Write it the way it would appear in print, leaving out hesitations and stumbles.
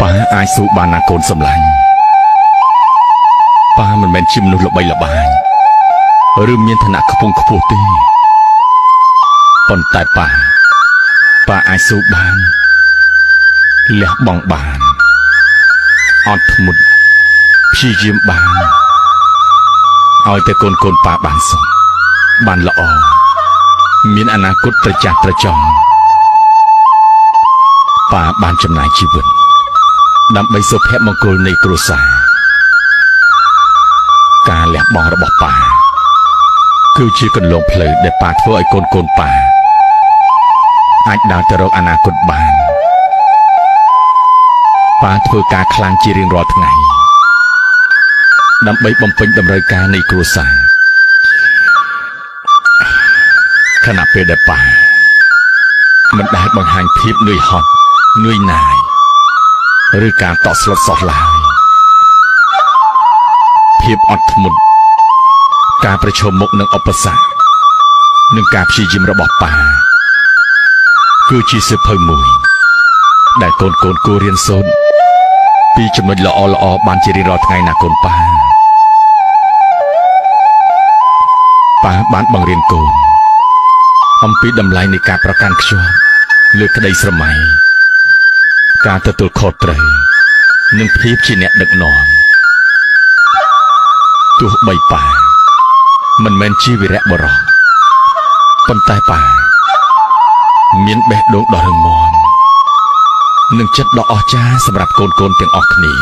ប៉ាអាចស៊ូបានណាកូនសម្លាញ់ប៉ាមិនមែនជាមនុស្សល្បីល្បាញឬមានឋានៈខ្ពង់ខ្ពស់ទេប៉ុន្តែប៉ាអាចស៊ូបានលះបង់បានអត់ធ្មត់ព្យាយាមបានឲ្យតែកូនប៉ាបានសុខបានល្អមានអនាគតត្រចះត្រចង់ប៉ាបានចំណាយជីវិតដើម្បីសុភមង្គលនៃគ្រួសារការលះបង់របស់ប៉ាគឺជាគន្លងផ្លូវដែលប៉ាធ្វើឲ្យកូនប៉ាអាចដើរទៅរកអនាគតបានប៉ាធ្វើការខ្លាំងជារៀងរាល់ថ្ងៃដើម្បីបំពេញតម្រូវការនៃគ្រួសារខណៈពេលដែលប៉ាមិនដែលបង្ហាញភាពនឿយហត់នឿយណាយឬការតក់ស្លុតសោះឡើយភាពអត់ធ្មត់ការប្រឈមមុខនឹងឧបសគ្គនិងការព្យាយាមរបស់ប៉ាគឺជាសៀវភៅមួយដែលកូនគួររៀនសូត្រពីចំណុចល្អបានជារៀងរាល់ថ្ងៃណាកូនប៉ាបានបង្រៀនកូនអំពីតម្លៃនៃការប្រកាន់ខ្ជាប់លើក្តីស្រមៃការទទួលខុសត្រូវនិងភាពជាអ្នកដឹកនាំទោះបីប៉ាមិនមែនជាវីរៈបុរសប៉ុន្តែប៉ាមានបេះដូងដ៏រឹងមាំនិងចិត្តដ៏អស្ចារ្យសម្រាប់កូនទាំងអស់គ្នា